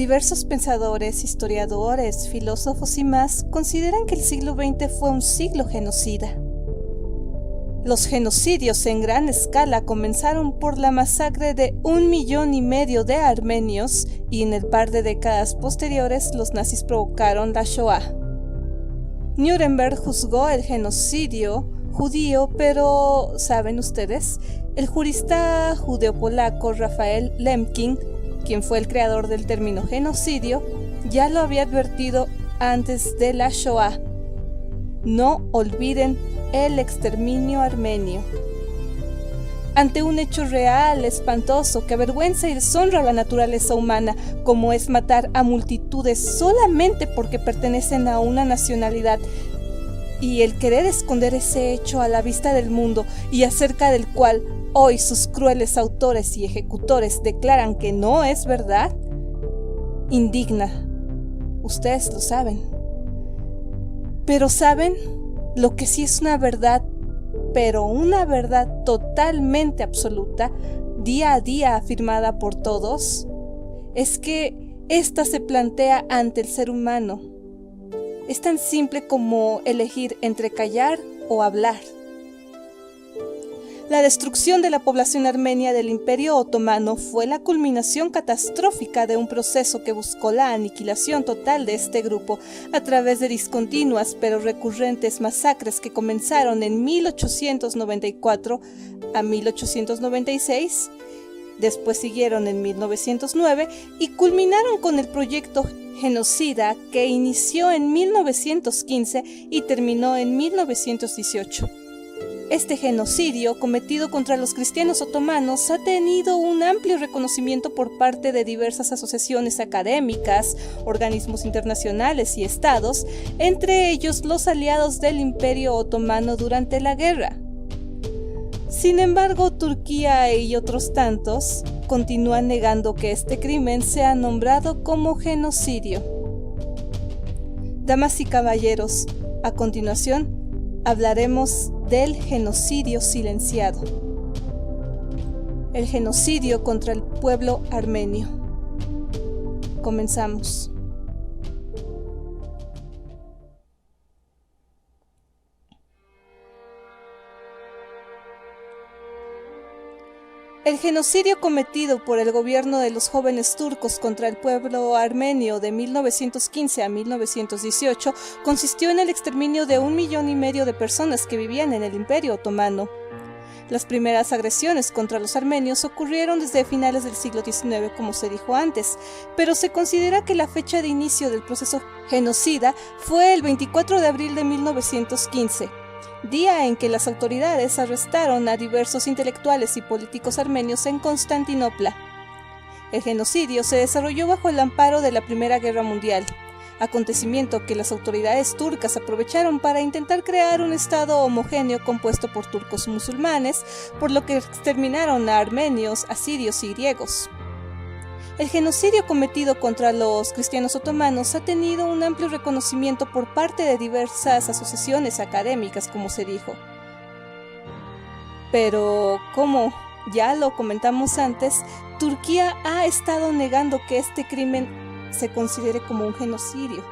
Diversos pensadores, historiadores, filósofos y más consideran que el siglo XX fue un siglo genocida. Los genocidios en gran escala comenzaron por la masacre de 1,5 millones de armenios y en el par de décadas posteriores los nazis provocaron la Shoah. Nuremberg juzgó el genocidio judío, pero ¿saben ustedes? El jurista judeo-polaco Raphael Lemkin, quien fue el creador del término genocidio, ya lo había advertido antes de la Shoah. No olviden el exterminio armenio. Ante un hecho real, espantoso, que avergüenza y deshonra a la naturaleza humana, como es matar a multitudes solamente porque pertenecen a una nacionalidad, y el querer esconder ese hecho a la vista del mundo y acerca del cual hoy sus crueles autores y ejecutores declaran que no es verdad, indigna. Ustedes lo saben. Pero ¿saben? Lo que sí es una verdad, pero una verdad totalmente absoluta, día a día afirmada por todos, es que ésta se plantea ante el ser humano. Es tan simple como elegir entre callar o hablar. La destrucción de la población armenia del Imperio Otomano fue la culminación catastrófica de un proceso que buscó la aniquilación total de este grupo a través de discontinuas pero recurrentes masacres que comenzaron en 1894 a 1896, después siguieron en 1909 y culminaron con el proyecto genocida que inició en 1915 y terminó en 1918. Este genocidio cometido contra los cristianos otomanos ha tenido un amplio reconocimiento por parte de diversas asociaciones académicas, organismos internacionales y estados, entre ellos los aliados del Imperio Otomano durante la guerra. Sin embargo, Turquía y otros tantos continúan negando que este crimen sea nombrado como genocidio. Damas y caballeros, a continuación hablaremos del genocidio silenciado. El genocidio contra el pueblo armenio. Comenzamos. El genocidio cometido por el gobierno de los jóvenes turcos contra el pueblo armenio de 1915 a 1918 consistió en el exterminio de 1,5 millones de personas que vivían en el Imperio Otomano. Las primeras agresiones contra los armenios ocurrieron desde finales del siglo XIX, como se dijo antes, pero se considera que la fecha de inicio del proceso genocida fue el 24 de abril de 1915. Día en que las autoridades arrestaron a diversos intelectuales y políticos armenios en Constantinopla. El genocidio se desarrolló bajo el amparo de la Primera Guerra Mundial, acontecimiento que las autoridades turcas aprovecharon para intentar crear un estado homogéneo compuesto por turcos musulmanes, por lo que exterminaron a armenios, asirios y griegos. El genocidio cometido contra los cristianos otomanos ha tenido un amplio reconocimiento por parte de diversas asociaciones académicas, como se dijo. Pero, como ya lo comentamos antes, Turquía ha estado negando que este crimen se considere como un genocidio,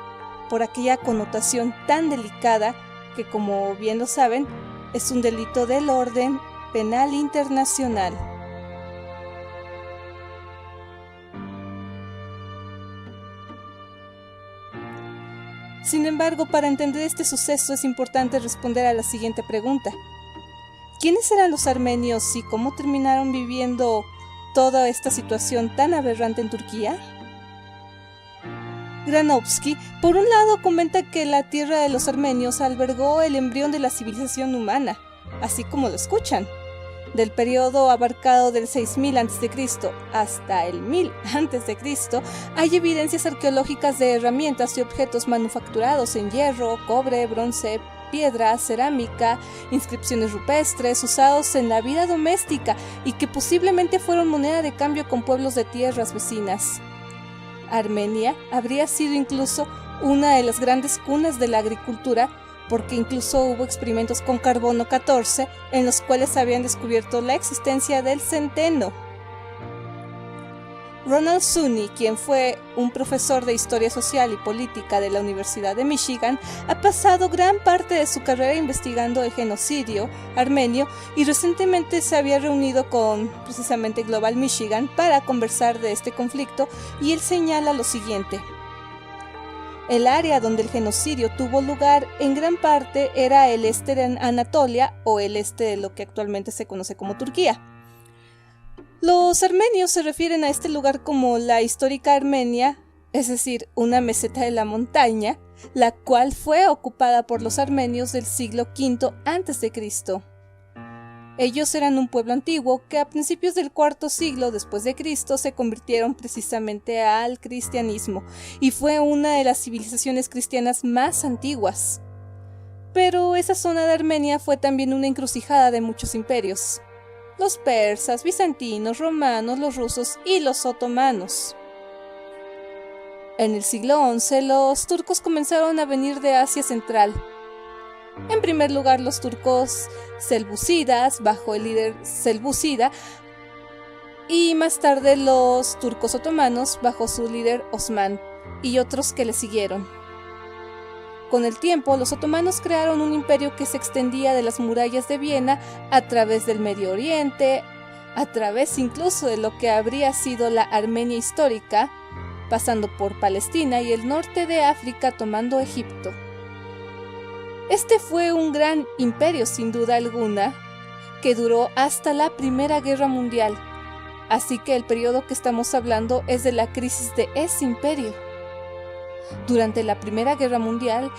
por aquella connotación tan delicada que, como bien lo saben, es un delito del orden penal internacional. Sin embargo, para entender este suceso es importante responder a la siguiente pregunta. ¿Quiénes eran los armenios y cómo terminaron viviendo toda esta situación tan aberrante en Turquía? Granovsky, por un lado, comenta que la tierra de los armenios albergó el embrión de la civilización humana, así como lo escuchan. Del periodo abarcado del 6000 a.C. hasta el 1000 a.C., hay evidencias arqueológicas de herramientas y objetos manufacturados en hierro, cobre, bronce, piedra, cerámica, inscripciones rupestres usados en la vida doméstica y que posiblemente fueron moneda de cambio con pueblos de tierras vecinas. Armenia habría sido incluso una de las grandes cunas de la agricultura, porque incluso hubo experimentos con carbono 14 en los cuales habían descubierto la existencia del centeno. Ronald Sunny, quien fue un profesor de Historia Social y Política de la Universidad de Michigan, ha pasado gran parte de su carrera investigando el genocidio armenio y recientemente se había reunido con precisamente Global Michigan para conversar de este conflicto, y él señala lo siguiente. El área donde el genocidio tuvo lugar en gran parte era el este de Anatolia o el este de lo que actualmente se conoce como Turquía. Los armenios se refieren a este lugar como la histórica Armenia, es decir, una meseta de la montaña, la cual fue ocupada por los armenios del siglo V a.C. Ellos eran un pueblo antiguo que a principios del IV siglo después de Cristo se convirtieron precisamente al cristianismo y fue una de las civilizaciones cristianas más antiguas. Pero esa zona de Armenia fue también una encrucijada de muchos imperios: los persas, bizantinos, romanos, los rusos y los otomanos. En el siglo XI, los turcos comenzaron a venir de Asia Central. En primer lugar, los turcos seleucidas, bajo el líder Seleucida, y más tarde los turcos otomanos, bajo su líder Osman, y otros que le siguieron. Con el tiempo, los otomanos crearon un imperio que se extendía de las murallas de Viena a través del Medio Oriente, a través incluso de lo que habría sido la Armenia histórica, pasando por Palestina y el norte de África, tomando Egipto. Este fue un gran imperio sin duda alguna, que duró hasta la Primera Guerra Mundial, así que el periodo que estamos hablando es de la crisis de ese imperio. Durante la Primera Guerra Mundial,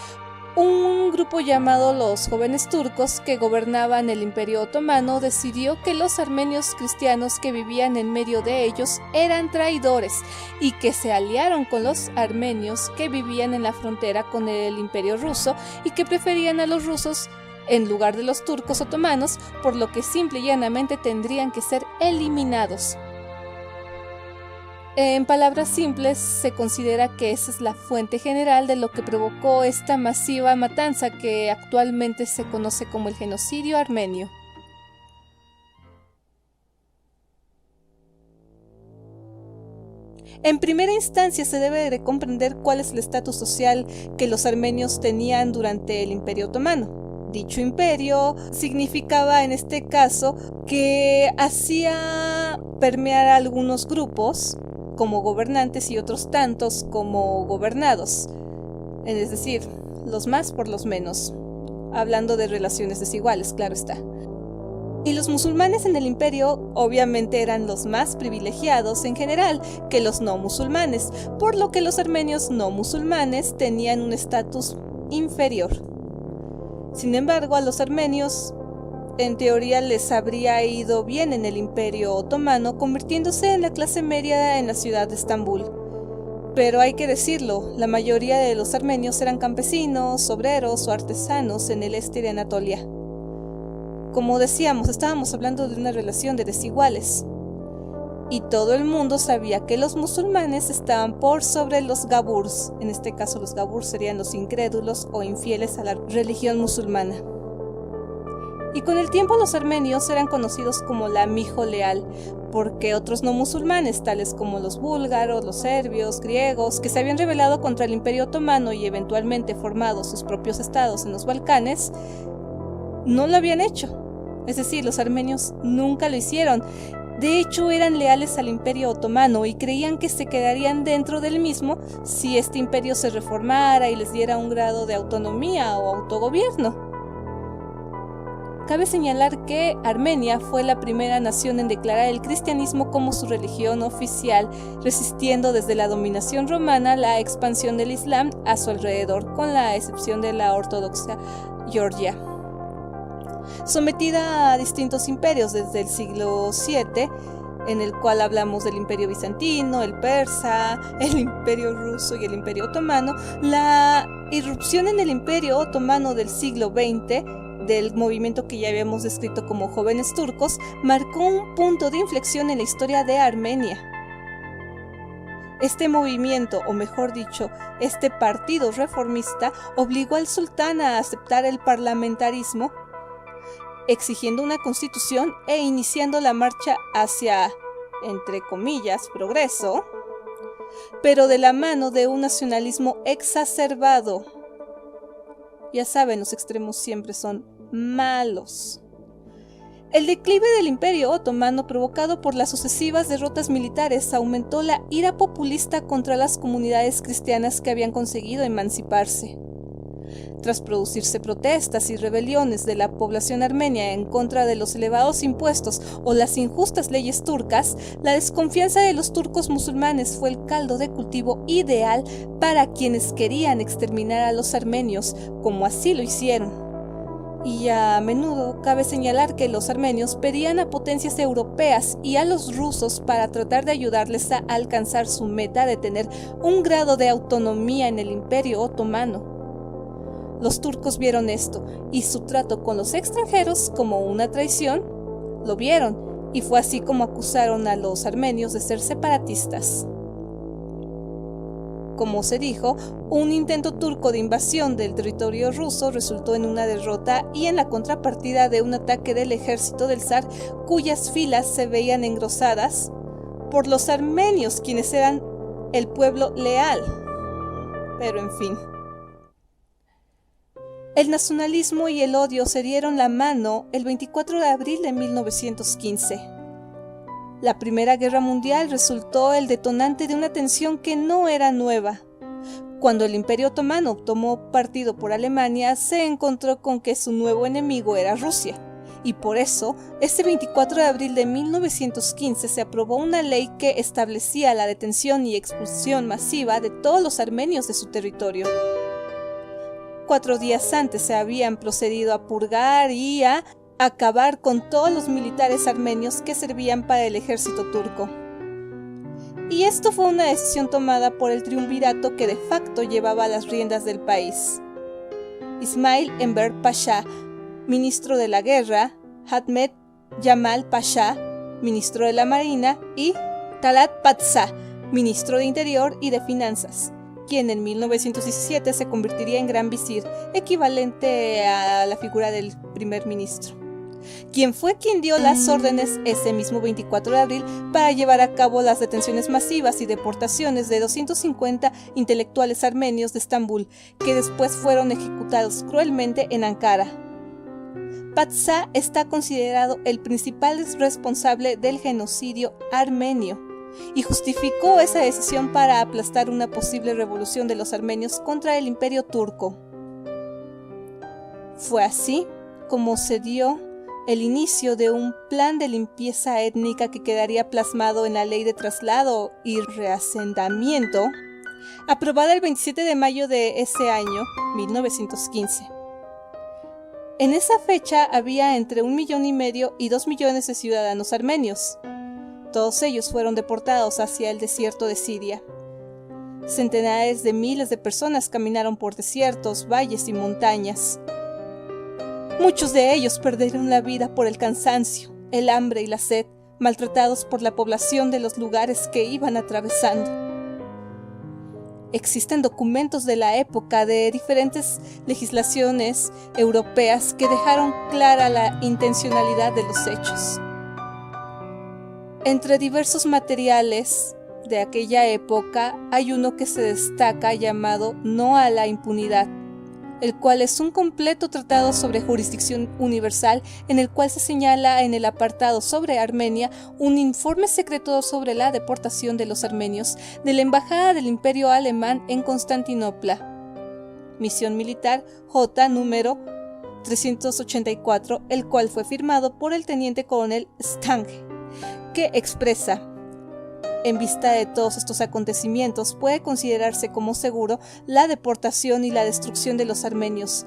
un grupo llamado los Jóvenes Turcos, que gobernaban el Imperio Otomano, decidió que los armenios cristianos que vivían en medio de ellos eran traidores y que se aliaron con los armenios que vivían en la frontera con el Imperio Ruso y que preferían a los rusos en lugar de los turcos otomanos, por lo que simple y llanamente tendrían que ser eliminados. En palabras simples, se considera que esa es la fuente general de lo que provocó esta masiva matanza que actualmente se conoce como el genocidio armenio. En primera instancia se debe de comprender cuál es el estatus social que los armenios tenían durante el Imperio Otomano. Dicho imperio significaba en este caso que hacía permear a algunos grupos como gobernantes y otros tantos como gobernados, es decir, los más por los menos, hablando de relaciones desiguales, claro está. Y los musulmanes en el imperio obviamente eran los más privilegiados en general que los no musulmanes, por lo que los armenios no musulmanes tenían un estatus inferior. Sin embargo, a los armenios en teoría les habría ido bien en el Imperio Otomano, convirtiéndose en la clase media en la ciudad de Estambul. Pero hay que decirlo, la mayoría de los armenios eran campesinos, obreros o artesanos en el este de Anatolia. Como decíamos, estábamos hablando de una relación de desiguales. Y todo el mundo sabía que los musulmanes estaban por sobre los gaburs. En este caso, los gaburs serían los incrédulos o infieles a la religión musulmana. Y con el tiempo los armenios eran conocidos como la mijo leal, porque otros no musulmanes, tales como los búlgaros, los serbios, griegos, que se habían rebelado contra el Imperio Otomano y eventualmente formado sus propios estados en los Balcanes, no lo habían hecho. Es decir, los armenios nunca lo hicieron. De hecho, eran leales al Imperio Otomano y creían que se quedarían dentro del mismo si este imperio se reformara y les diera un grado de autonomía o autogobierno. Cabe señalar que Armenia fue la primera nación en declarar el cristianismo como su religión oficial, resistiendo desde la dominación romana la expansión del Islam a su alrededor, con la excepción de la ortodoxia Georgia. Sometida a distintos imperios desde el siglo VII, en el cual hablamos del Imperio Bizantino, el Persa, el Imperio Ruso y el Imperio Otomano, la irrupción en el Imperio Otomano del siglo XX, del movimiento que ya habíamos descrito como Jóvenes Turcos, marcó un punto de inflexión en la historia de Armenia. Este movimiento, o mejor dicho, este partido reformista, obligó al sultán a aceptar el parlamentarismo, exigiendo una constitución e iniciando la marcha hacia entre comillas, progreso, pero de la mano de un nacionalismo exacerbado. Ya saben, los extremos siempre son malos. El declive del Imperio Otomano, provocado por las sucesivas derrotas militares, aumentó la ira populista contra las comunidades cristianas que habían conseguido emanciparse. Tras producirse protestas y rebeliones de la población armenia en contra de los elevados impuestos o las injustas leyes turcas, la desconfianza de los turcos musulmanes fue el caldo de cultivo ideal para quienes querían exterminar a los armenios, como así lo hicieron. Y a menudo cabe señalar que los armenios pedían a potencias europeas y a los rusos para tratar de ayudarles a alcanzar su meta de tener un grado de autonomía en el Imperio Otomano. Los turcos vieron esto y su trato con los extranjeros como una traición, lo vieron, y fue así como acusaron a los armenios de ser separatistas. Como se dijo, un intento turco de invasión del territorio ruso resultó en una derrota y en la contrapartida de un ataque del ejército del zar, cuyas filas se veían engrosadas por los armenios, quienes eran el pueblo leal. Pero en fin. El nacionalismo y el odio se dieron la mano el 24 de abril de 1915. La Primera Guerra Mundial resultó el detonante de una tensión que no era nueva. Cuando el Imperio Otomano tomó partido por Alemania, se encontró con que su nuevo enemigo era Rusia. Y por eso, este 24 de abril de 1915 se aprobó una ley que establecía la detención y expulsión masiva de todos los armenios de su territorio. 4 días antes se habían procedido a purgar y a acabar con todos los militares armenios que servían para el ejército turco. Y esto fue una decisión tomada por el triunvirato que de facto llevaba las riendas del país. Ismail Enver Pasha, ministro de la guerra, Ahmed Yamal Pasha, ministro de la marina, y Talat Paşa, ministro de Interior y de Finanzas, quien en 1917 se convertiría en gran visir, equivalente a la figura del primer ministro, quien dio las órdenes ese mismo 24 de abril para llevar a cabo las detenciones masivas y deportaciones de 250 intelectuales armenios de Estambul, que después fueron ejecutados cruelmente en Ankara. Paşa está considerado el principal responsable del genocidio armenio, y justificó esa decisión para aplastar una posible revolución de los armenios contra el Imperio turco. Fue así como se dio el inicio de un plan de limpieza étnica que quedaría plasmado en la Ley de Traslado y Reasentamiento, aprobada el 27 de mayo de ese año, 1915. En esa fecha había entre 1,5 millones y 2 millones de ciudadanos armenios. Todos ellos fueron deportados hacia el desierto de Siria. Centenares de miles de personas caminaron por desiertos, valles y montañas. Muchos de ellos perdieron la vida por el cansancio, el hambre y la sed, maltratados por la población de los lugares que iban atravesando. Existen documentos de la época de diferentes legislaciones europeas que dejaron clara la intencionalidad de los hechos. Entre diversos materiales de aquella época hay uno que se destaca llamado No a la impunidad, el cual es un completo tratado sobre jurisdicción universal en el cual se señala en el apartado sobre Armenia un informe secreto sobre la deportación de los armenios de la Embajada del Imperio Alemán en Constantinopla. Misión militar J número 384, el cual fue firmado por el teniente coronel Stange, que expresa: en vista de todos estos acontecimientos, puede considerarse como seguro la deportación y la destrucción de los armenios,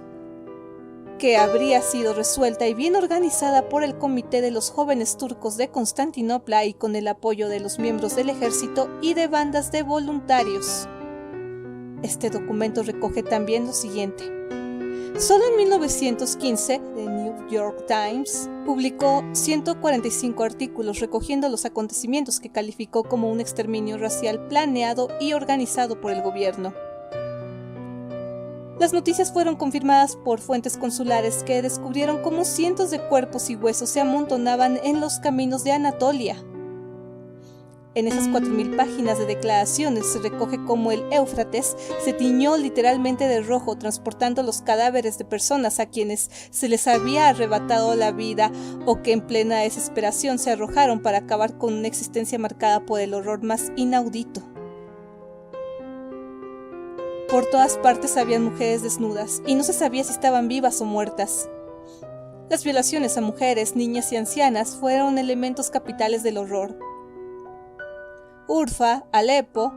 que habría sido resuelta y bien organizada por el Comité de los Jóvenes Turcos de Constantinopla y con el apoyo de los miembros del ejército y de bandas de voluntarios. Este documento recoge también lo siguiente. Solo en 1915, The New York Times publicó 145 artículos recogiendo los acontecimientos que calificó como un exterminio racial planeado y organizado por el gobierno. Las noticias fueron confirmadas por fuentes consulares que descubrieron cómo cientos de cuerpos y huesos se amontonaban en los caminos de Anatolia. En esas 4.000 páginas de declaraciones se recoge cómo el Éufrates se tiñó literalmente de rojo, transportando los cadáveres de personas a quienes se les había arrebatado la vida o que en plena desesperación se arrojaron para acabar con una existencia marcada por el horror más inaudito. Por todas partes habían mujeres desnudas, y no se sabía si estaban vivas o muertas. Las violaciones a mujeres, niñas y ancianas fueron elementos capitales del horror. Urfa, Alepo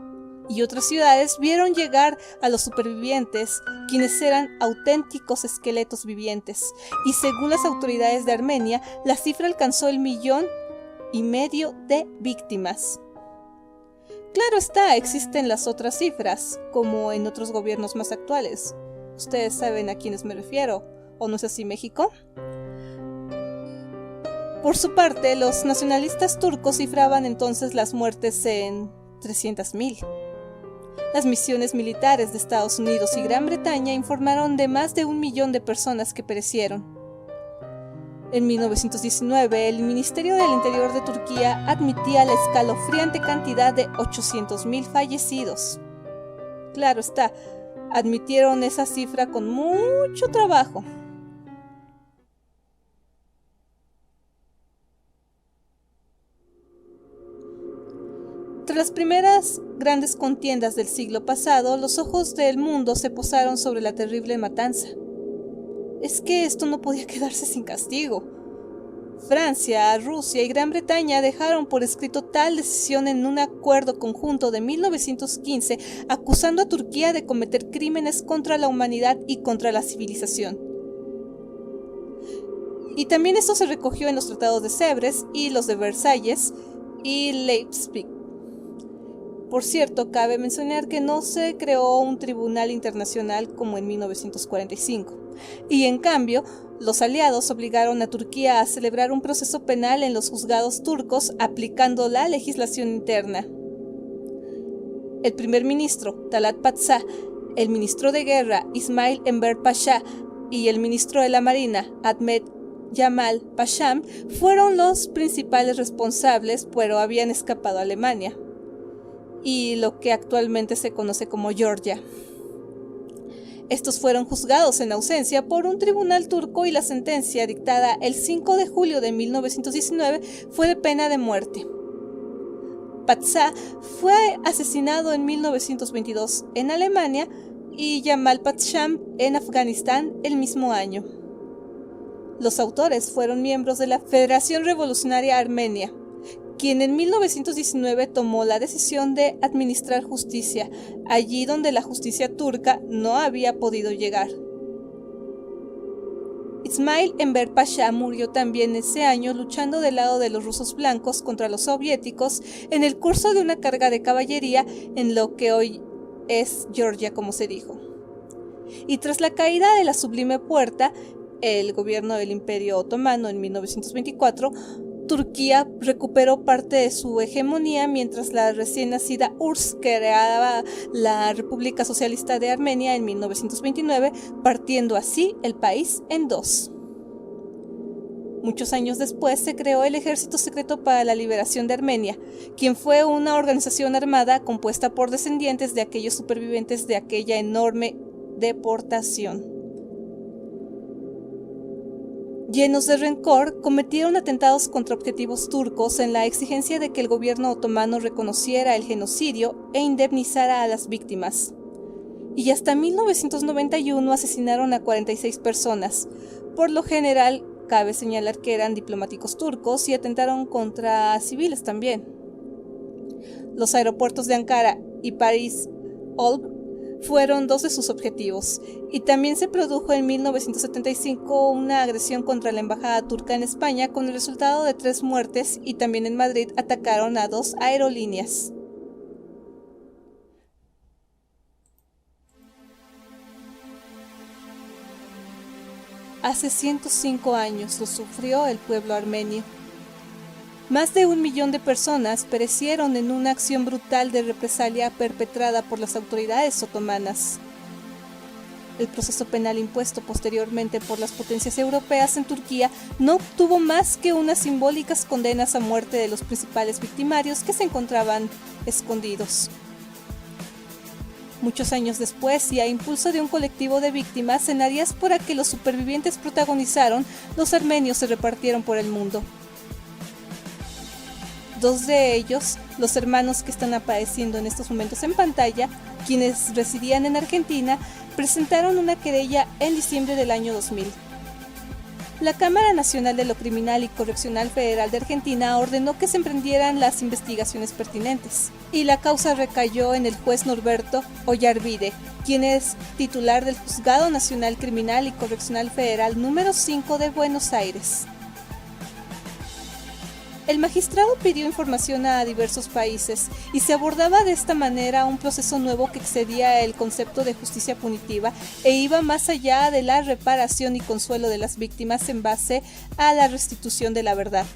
y otras ciudades vieron llegar a los supervivientes, quienes eran auténticos esqueletos vivientes, y según las autoridades de Armenia, la cifra alcanzó el 1,5 millones de víctimas. Claro está, existen las otras cifras, como en otros gobiernos más actuales. Ustedes saben a quiénes me refiero, ¿o no es así México? Por su parte, los nacionalistas turcos cifraban entonces las muertes en 300.000. Las misiones militares de Estados Unidos y Gran Bretaña informaron de más de 1 millón de personas que perecieron. En 1919, el Ministerio del Interior de Turquía admitía la escalofriante cantidad de 800.000 fallecidos. Claro está, admitieron esa cifra con mucho trabajo. Tras las primeras grandes contiendas del siglo pasado, los ojos del mundo se posaron sobre la terrible matanza. Es que esto no podía quedarse sin castigo. Francia, Rusia y Gran Bretaña dejaron por escrito tal decisión en un acuerdo conjunto de 1915, acusando a Turquía de cometer crímenes contra la humanidad y contra la civilización. Y también esto se recogió en los tratados de Sèvres y los de Versalles y Leipzig. Por cierto, cabe mencionar que no se creó un tribunal internacional como en 1945, y en cambio, los aliados obligaron a Turquía a celebrar un proceso penal en los juzgados turcos aplicando la legislación interna. El primer ministro, Talat Paşa, el ministro de guerra, Ismail Enver Pasha, y el ministro de la Marina, Ahmet Cemal Paşa, fueron los principales responsables, pero habían escapado a Alemania y lo que actualmente se conoce como Georgia. Estos fueron juzgados en ausencia por un tribunal turco y la sentencia dictada el 5 de julio de 1919 fue de pena de muerte. Paşa fue asesinado en 1922 en Alemania y Cemal Paşa en Afganistán el mismo año. Los autores fueron miembros de la Federación Revolucionaria Armenia, quien en 1919 tomó la decisión de administrar justicia, allí donde la justicia turca no había podido llegar. Ismail Enver Pasha murió también ese año luchando del lado de los rusos blancos contra los soviéticos en el curso de una carga de caballería en lo que hoy es Georgia, como se dijo. Y tras la caída de la Sublime Puerta, el gobierno del Imperio Otomano en 1924, Turquía recuperó parte de su hegemonía mientras la recién nacida URSS creaba la República Socialista de Armenia en 1929, partiendo así el país en dos. Muchos años después se creó el Ejército Secreto para la Liberación de Armenia, quien fue una organización armada compuesta por descendientes de aquellos supervivientes de aquella enorme deportación. Llenos de rencor, cometieron atentados contra objetivos turcos en la exigencia de que el gobierno otomano reconociera el genocidio e indemnizara a las víctimas. Y hasta 1991 asesinaron a 46 personas. Por lo general, cabe señalar que eran diplomáticos turcos y atentaron contra civiles también. Los aeropuertos de Ankara y París-Olbia fueron dos de sus objetivos, y también se produjo en 1975 una agresión contra la embajada turca en España con el resultado de 3 muertes, y también en Madrid atacaron a 2 aerolíneas. Hace 105 años lo sufrió el pueblo armenio. Más de 1 millón de personas perecieron en una acción brutal de represalia perpetrada por las autoridades otomanas. El proceso penal impuesto posteriormente por las potencias europeas en Turquía no obtuvo más que unas simbólicas condenas a muerte de los principales victimarios que se encontraban escondidos. Muchos años después, y a impulso de un colectivo de víctimas, en la diáspora que los supervivientes protagonizaron, los armenios se repartieron por el mundo. Dos de ellos, los hermanos que están apareciendo en estos momentos en pantalla, quienes residían en Argentina, presentaron una querella en diciembre del año 2000. La Cámara Nacional de lo Criminal y Correccional Federal de Argentina ordenó que se emprendieran las investigaciones pertinentes, y la causa recayó en el juez Norberto Ollarvide, quien es titular del Juzgado Nacional Criminal y Correccional Federal número 5 de Buenos Aires. El magistrado pidió información a diversos países y se abordaba de esta manera un proceso nuevo que excedía el concepto de justicia punitiva e iba más allá de la reparación y consuelo de las víctimas en base a la restitución de la verdad.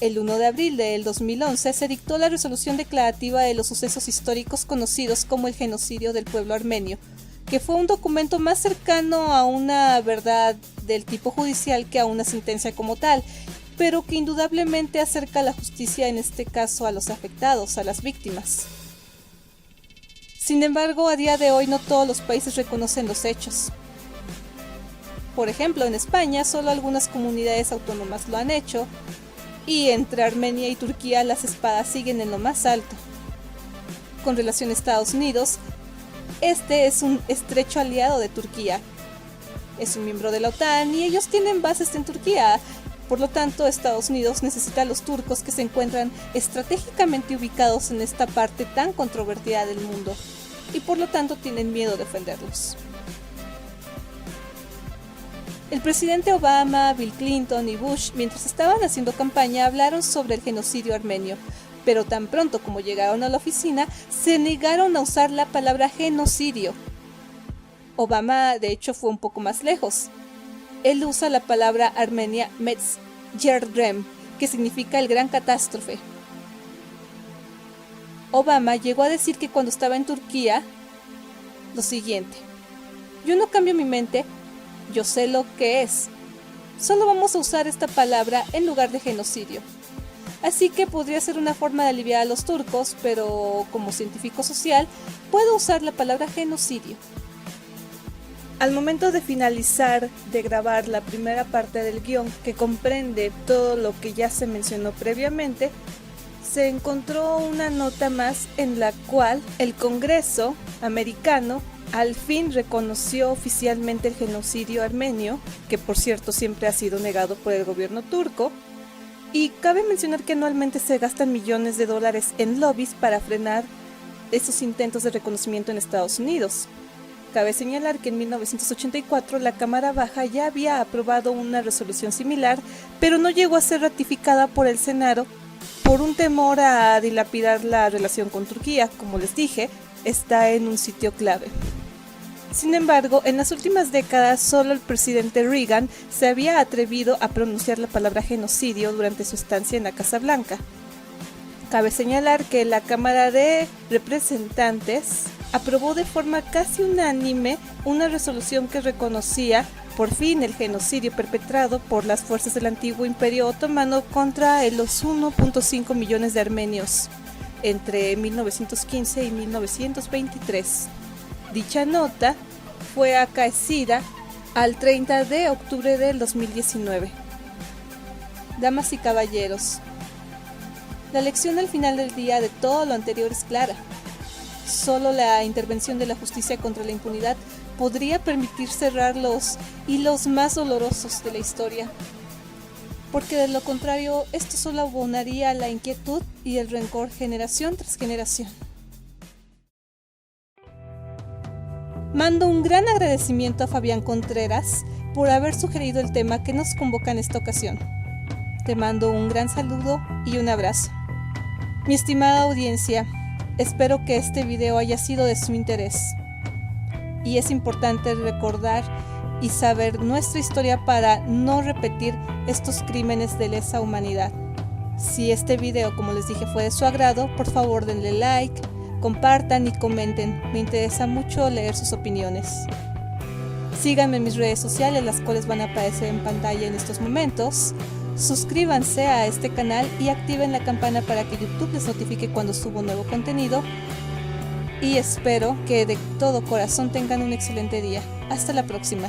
El 1 de abril del 2011 se dictó la resolución declarativa de los sucesos históricos conocidos como el genocidio del pueblo armenio, que fue un documento más cercano a una verdad del tipo judicial que a una sentencia como tal, pero que indudablemente acerca la justicia, en este caso a los afectados, a las víctimas. Sin embargo, a día de hoy no todos los países reconocen los hechos. Por ejemplo, en España solo algunas comunidades autónomas lo han hecho, y entre Armenia y Turquía las espadas siguen en lo más alto. Con relación a Estados Unidos, este es un estrecho aliado de Turquía. Es un miembro de la OTAN y ellos tienen bases en Turquía. Por lo tanto, Estados Unidos necesita a los turcos que se encuentran estratégicamente ubicados en esta parte tan controvertida del mundo, y por lo tanto tienen miedo de defenderlos. El presidente Obama, Bill Clinton y Bush, mientras estaban haciendo campaña, hablaron sobre el genocidio armenio, pero tan pronto como llegaron a la oficina, se negaron a usar la palabra genocidio. Obama, de hecho, fue un poco más lejos. Él usa la palabra armenia Metz Yerdrem, que significa el gran catástrofe. Obama llegó a decir que cuando estaba en Turquía, lo siguiente: yo no cambio mi mente, yo sé lo que es. Solo vamos a usar esta palabra en lugar de genocidio. Así que podría ser una forma de aliviar a los turcos, pero como científico social, puedo usar la palabra genocidio. Al momento de finalizar de grabar la primera parte del guión, que comprende todo lo que ya se mencionó previamente, se encontró una nota más en la cual el Congreso americano al fin reconoció oficialmente el genocidio armenio, que por cierto siempre ha sido negado por el gobierno turco, y cabe mencionar que anualmente se gastan millones de dólares en lobbies para frenar esos intentos de reconocimiento en Estados Unidos. Cabe señalar que en 1984 la Cámara Baja ya había aprobado una resolución similar, pero no llegó a ser ratificada por el Senado por un temor a dilapidar la relación con Turquía. Como les dije, está en un sitio clave. Sin embargo, en las últimas décadas solo el presidente Reagan se había atrevido a pronunciar la palabra genocidio durante su estancia en la Casa Blanca. Cabe señalar que la Cámara de Representantes aprobó de forma casi unánime una resolución que reconocía por fin el genocidio perpetrado por las fuerzas del antiguo Imperio Otomano contra los 1.5 millones de armenios entre 1915 y 1923. Dicha nota fue acaecida al 30 de octubre del 2019. Damas y caballeros, la lección al final del día de todo lo anterior es clara. Solo la intervención de la justicia contra la impunidad podría permitir cerrar los hilos más dolorosos de la historia, porque de lo contrario, esto solo abonaría la inquietud y el rencor generación tras generación. Mando un gran agradecimiento a Fabián Contreras por haber sugerido el tema que nos convoca en esta ocasión. Te mando un gran saludo y un abrazo. Mi estimada audiencia, espero que este video haya sido de su interés. Y es importante recordar y saber nuestra historia para no repetir estos crímenes de lesa humanidad. Si este video, como les dije, fue de su agrado, por favor denle like, compartan y comenten, me interesa mucho leer sus opiniones. Síganme en mis redes sociales, las cuales van a aparecer en pantalla en estos momentos. Suscríbanse a este canal y activen la campana para que YouTube les notifique cuando subo nuevo contenido. Y espero que de todo corazón tengan un excelente día. Hasta la próxima.